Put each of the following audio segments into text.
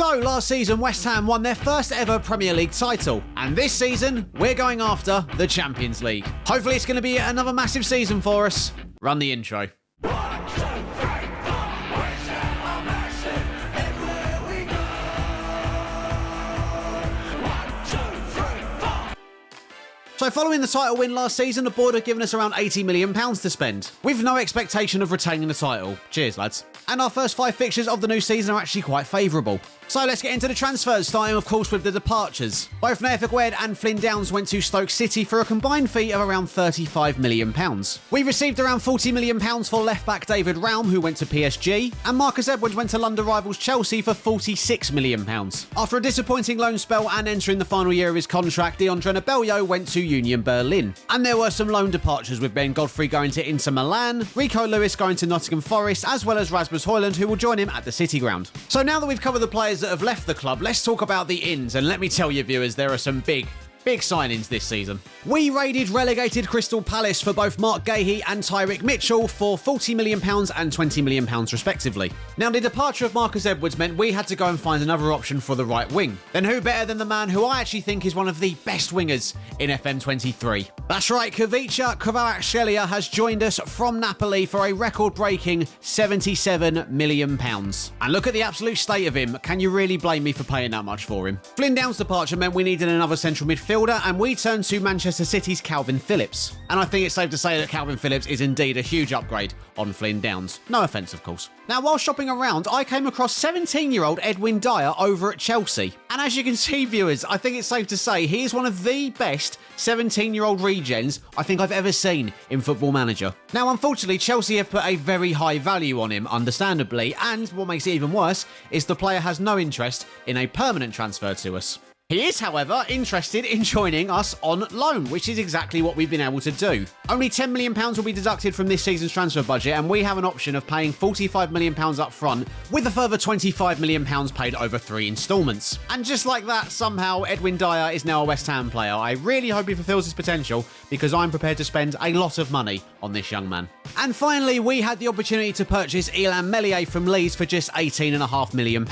So, last season, West Ham won their first ever Premier League title. And this season, we're going after the Champions League. Hopefully it's going to be another massive season for us. Run the intro. So following the title win last season, the board have given us around £80 million to spend, with no expectation of retaining the title. Cheers, lads. And our first 5 fixtures of the new season are actually quite favourable. So let's get into the transfers, starting of course with the departures. Both Nath Aguerd and Flynn Downes went to Stoke City for a combined fee of around £35 million. We received around £40 million for left-back David Raum, who went to PSG, and Marcus Edwards went to London rivals Chelsea for £46 million. After a disappointing loan spell and entering the final year of his contract, Deandre Nabello went to Union Berlin. And there were some loan departures, with Ben Godfrey going to Inter Milan, Rico Lewis going to Nottingham Forest, as well as Rasmus Højlund, who will join him at the City Ground. So now that we've covered the players that have left the club, let's talk about the ins, and let me tell you viewers, there are some big signings this season. We raided relegated Crystal Palace for both Mark Gahey and Tyrick Mitchell for £40 million and £20 million respectively. Now, the departure of Marcus Edwards meant we had to go and find another option for the right wing. Then who better than the man who I actually think is one of the best wingers in FM23? That's right, Kavica Kvaratskhelia has joined us from Napoli for a record-breaking £77 million. And look at the absolute state of him. Can you really blame me for paying that much for him? Flynn Downes' departure meant we needed another central midfielder, and we turned to Manchester City's Calvin Phillips. And I think it's safe to say that Calvin Phillips is indeed a huge upgrade on Flynn Downes. No offence, of course. Now, while shopping around, I came across 17-year-old Edwin Dyer over at Chelsea. And as you can see, viewers, I think it's safe to say he is one of the best 17-year-old regens I think I've ever seen in Football Manager. Now, unfortunately, Chelsea have put a very high value on him, understandably, and what makes it even worse is the player has no interest in a permanent transfer to us. He is, however, interested in joining us on loan, which is exactly what we've been able to do. Only £10 million will be deducted from this season's transfer budget, and we have an option of paying £45 million up front, with a further £25 million paid over 3 instalments. And just like that, somehow, Edwin Dyer is now a West Ham player. I really hope he fulfills his potential, because I'm prepared to spend a lot of money on this young man. And finally, we had the opportunity to purchase Illan Meslier from Leeds for just £18.5 million.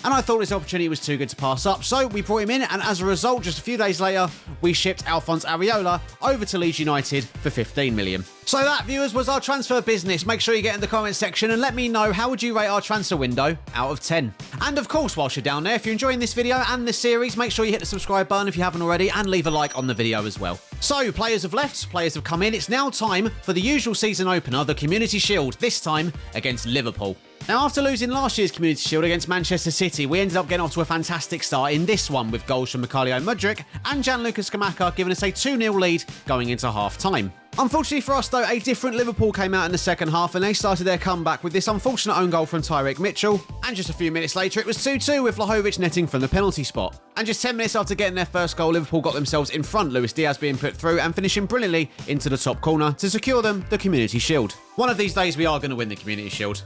And I thought this opportunity was too good to pass up, so we brought him in, and as a result, just a few days later, we shipped Alphonse Areola over to Leeds United for £15 million. So that, viewers, was our transfer business. Make sure you get in the comments section and let me know how would you rate our transfer window out of 10. And of course, whilst you're down there, if you're enjoying this video and this series, make sure you hit the subscribe button if you haven't already, and leave a like on the video as well. So, players have left, players have come in. It's now time for the usual season opener, the Community Shield, this time against Liverpool. Now, after losing last year's Community Shield against Manchester City, we ended up getting off to a fantastic start in this one, with goals from Mykhailo Mudryk and Gianluca Scamacca giving us a 2-0 lead going into half-time. Unfortunately for us, though, a different Liverpool came out in the second half, and they started their comeback with this unfortunate own goal from Tyrick Mitchell. And just a few minutes later, it was 2-2 with Vlahovic netting from the penalty spot. And just 10 minutes after getting their first goal, Liverpool got themselves in front, Luis Diaz being put through and finishing brilliantly into the top corner to secure them the Community Shield. One of these days, we are going to win the Community Shield.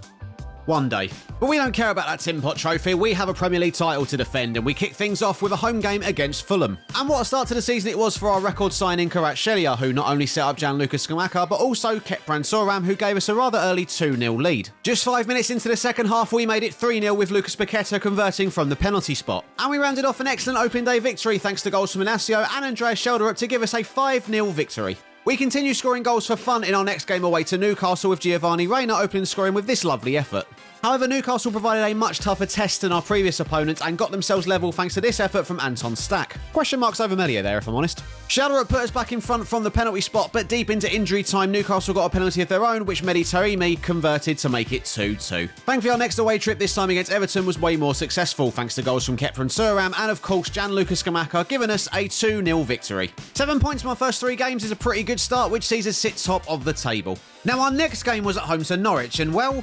One day. But we don't care about that Tin Pot trophy. We have a Premier League title to defend, and we kick things off with a home game against Fulham. And what a start to the season it was for our record signing Kvaratskhelia, who not only set up Gianluca Scamacca, but also kept Bransoram, who gave us a rather early 2-0 lead. Just 5 minutes into the second half, we made it 3-0 with Lucas Paqueta converting from the penalty spot. And we rounded off an excellent opening day victory thanks to goals from Inacio and Andreas Schelderup to give us a 5-0 victory. We continue scoring goals for fun in our next game away to Newcastle, with Giovanni Reina opening the scoring with this lovely effort. However, Newcastle provided a much tougher test than our previous opponents and got themselves level thanks to this effort from Anton Stack. Question marks over Meslier there, if I'm honest. Schelderup put us back in front from the penalty spot, but deep into injury time, Newcastle got a penalty of their own, which Mehdi Taremi converted to make it 2-2. Thankfully, our next away trip, this time against Everton, was way more successful, thanks to goals from Kepra and Suram, and of course, Gianluca Scamacca giving us a 2-0 victory. 7 points from our first 3 games is a pretty good start, which sees us sit top of the table. Now, our next game was at home to Norwich, and well,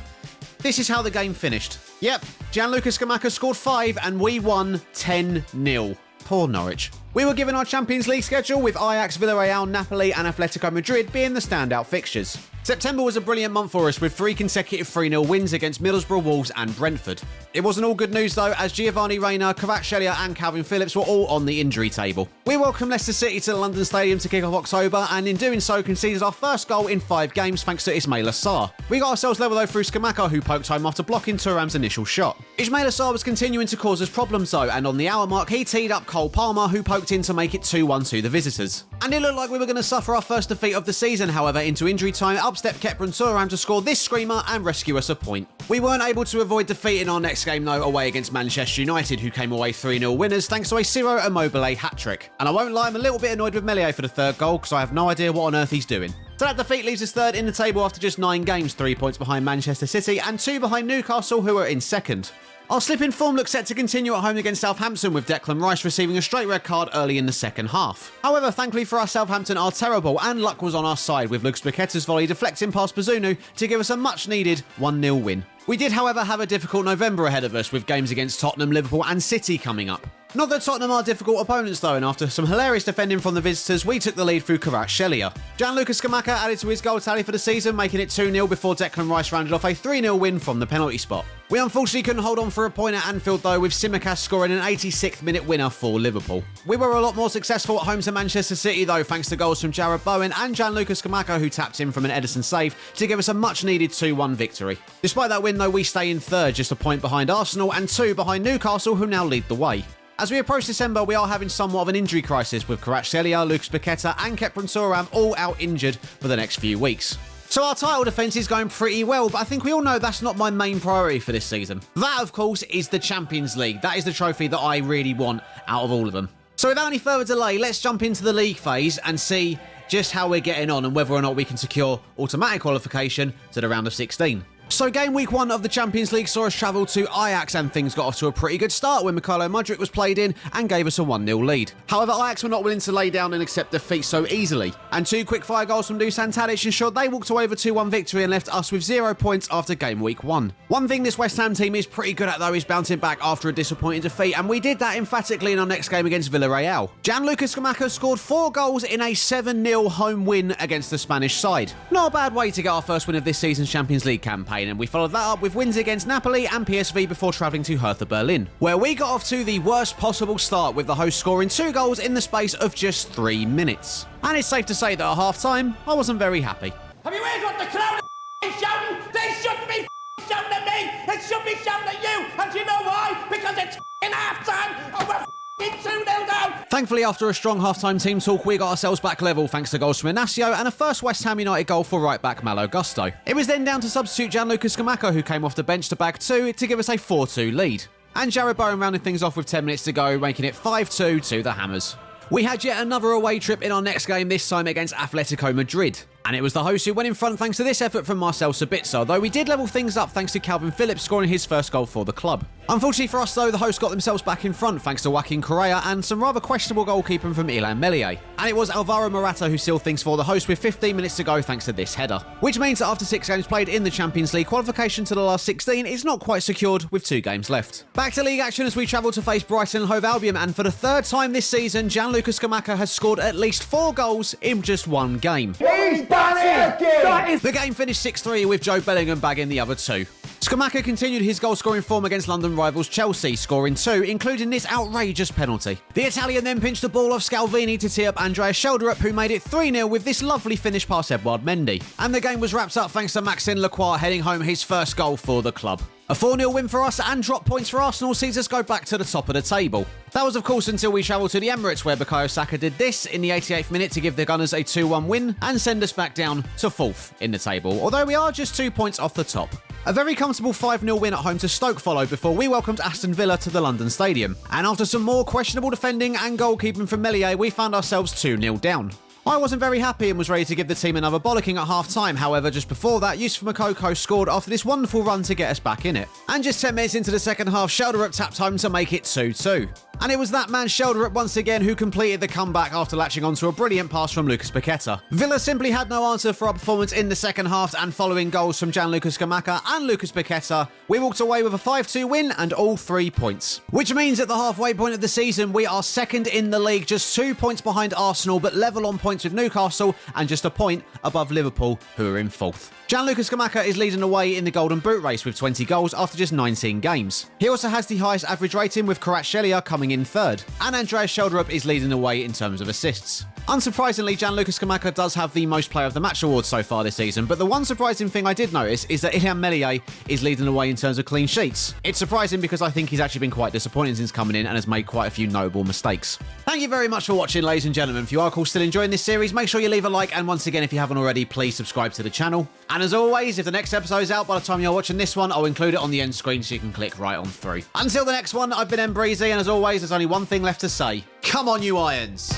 this is how the game finished. Yep, Gianluca Scamacca scored 5 and we won 10-0. Poor Norwich. We were given our Champions League schedule, with Ajax, Villarreal, Napoli and Atletico Madrid being the standout fixtures. September was a brilliant month for us with 3 consecutive 3-0 wins against Middlesbrough, Wolves and Brentford. It wasn't all good news though, as Giovanni Reina, Kvaratskhelia and Calvin Phillips were all on the injury table. We welcomed Leicester City to the London Stadium to kick off October, and in doing so conceded our first goal in 5 games thanks to Ismaila Sarr. We got ourselves level though through Scamacca, who poked home after blocking Thuram's initial shot. Ismaila Sarr was continuing to cause us problems though, and on the hour mark he teed up Cole Palmer, who poked in to make it 2-1 to the visitors. And it looked like we were going to suffer our first defeat of the season, however into injury time up stepped Kepren Thuram to score this screamer and rescue us a point. We weren't able to avoid defeat in our next game though, away against Manchester United, who came away 3-0 winners thanks to a Ciro Immobile hat-trick. And I won't lie, I'm a little bit annoyed with Meslier for the 3rd goal because I have no idea what on earth he's doing. So that defeat leaves us 3rd in the table after just 9 games, 3 points behind Manchester City and 2 behind Newcastle, who are in 2nd. Our slip in form looks set to continue at home against Southampton, with Declan Rice receiving a straight red card early in the second half. However, thankfully for us, Southampton are terrible and luck was on our side, with Lucas Paqueta's volley deflecting past Bazunu to give us a much needed 1-0 win. We did however have a difficult November ahead of us, with games against Tottenham, Liverpool and City coming up. Not that Tottenham are difficult opponents though, and after some hilarious defending from the visitors, we took the lead through Kvaratskhelia. Gianluca Scamacca added to his goal tally for the season, making it 2-0 before Declan Rice rounded off a 3-0 win from the penalty spot. We unfortunately couldn't hold on for a point at Anfield though, with Tsimikas scoring an 86th minute winner for Liverpool. We were a lot more successful at home to Manchester City though, thanks to goals from Jarrod Bowen and Gianluca Scamacca, who tapped in from an Ederson save to give us a much needed 2-1 victory. Despite that win though, we stay in 3rd, just a point behind Arsenal and 2 behind Newcastle, who now lead the way. As we approach December, we are having somewhat of an injury crisis, with Kvaratskhelia, Lucas Paqueta and Kepren Thuram all out injured for the next few weeks. So our title defence is going pretty well, but I think we all know that's not my main priority for this season. That, of course, is the Champions League. That is the trophy that I really want out of all of them. So without any further delay, let's jump into the league phase and see just how we're getting on and whether or not we can secure automatic qualification to the round of 16. So game week 1 of the Champions League saw us travel to Ajax, and things got off to a pretty good start when Mykhailo Mudryk was played in and gave us a 1-0 lead. However, Ajax were not willing to lay down and accept defeat so easily, and 2 quick-fire goals from Dusan Tadic ensured they walked away with a 2-1 victory and left us with 0 points after game week 1. One thing this West Ham team is pretty good at though is bouncing back after a disappointing defeat, and we did that emphatically in our next game against Villarreal. Gianluca Scamacca scored 4 goals in a 7-0 home win against the Spanish side. Not a bad way to get our first win of this season's Champions League campaign, and we followed that up with wins against Napoli and PSV before travelling to Hertha Berlin, where we got off to the worst possible start, with the host scoring 2 goals in the space of just 3 minutes. And it's safe to say that at half-time, I wasn't very happy. Have you heard what the crowd is shouting? They shouldn't be shouting at me, it should be shouting at you, and do you know why? Because it's half-time and we're 2-0 down. Thankfully, after a strong half-time team talk, we got ourselves back level thanks to goals from Inacio and a first West Ham United goal for right-back Malo Gusto. It was then down to substitute Gianluca Scamacca, who came off the bench to bag 2 to give us a 4-2 lead. And Jarrod Bowen rounded things off with 10 minutes to go, making it 5-2 to the Hammers. We had yet another away trip in our next game, this time against Atletico Madrid. And it was the hosts who went in front thanks to this effort from Marcel Sabitzer, though we did level things up thanks to Calvin Phillips scoring his first goal for the club. Unfortunately for us though, the hosts got themselves back in front thanks to Joaquin Correa and some rather questionable goalkeeping from Ilan Meslier. And it was Alvaro Morata who sealed things for the host with 15 minutes to go thanks to this header. Which means that after 6 games played in the Champions League, qualification to the last 16 is not quite secured with 2 games left. Back to league action as we travel to face Brighton and Hove Albion, and for the 3rd time this season, Gianluca Scamacca has scored at least 4 goals in just 1 game. He's done it again! The game finished 6-3 with Joe Bellingham bagging the other 2. Scamacca continued his goal-scoring form against London rivals Chelsea, scoring 2, including this outrageous penalty. The Italian then pinched the ball off Scalvini to tee up Andrea Shelderup, who made it 3-0 with this lovely finish past Edouard Mendy. And the game was wrapped up thanks to Maxime Lacroix heading home his first goal for the club. A 4-0 win for us and drop points for Arsenal sees us go back to the top of the table. That was of course until we travelled to the Emirates, where Bukayo Saka did this in the 88th minute to give the Gunners a 2-1 win and send us back down to 4th in the table, although we are just 2 points off the top. A very comfortable 5-0 win at home to Stoke followed before we welcomed Aston Villa to the London Stadium. And after some more questionable defending and goalkeeping from Meslier, we found ourselves 2-0 down. I wasn't very happy and was ready to give the team another bollocking at half-time. However, just before that, Yusuf Moukoko scored after this wonderful run to get us back in it. And just 10 minutes into the second half, Shelderup tapped home to make it 2-2. And it was that man Shelderup once again who completed the comeback after latching onto a brilliant pass from Lucas Paqueta. Villa simply had no answer for our performance in the second half, and following goals from Gianluca Scamacca and Lucas Paqueta, we walked away with a 5-2 win and all 3 points. Which means at the halfway point of the season, we are second in the league, just 2 points behind Arsenal, but level on points with Newcastle and just a point above Liverpool, who are in 4th. Gianluca Scamacca is leading the way in the Golden Boot race with 20 goals after just 19 games. He also has the highest average rating, with Kvaratskhelia coming in 3rd. And Andreas Shelderup is leading the way in terms of assists. Unsurprisingly, Gianluca Scamacca does have the most player of the match award so far this season, but the one surprising thing I did notice is that Ilhan Meslier is leading the way in terms of clean sheets. It's surprising because I think he's actually been quite disappointing since coming in and has made quite a few notable mistakes. Thank you very much for watching, ladies and gentlemen. If you are still enjoying this series, make sure you leave a like, and once again, if you haven't already, please subscribe to the channel. And as always, if the next episode is out by the time you're watching this one, I'll include it on the end screen so you can click right on through. Until the next one, I've been Breezy, and as always, there's only one thing left to say. Come on, you Irons!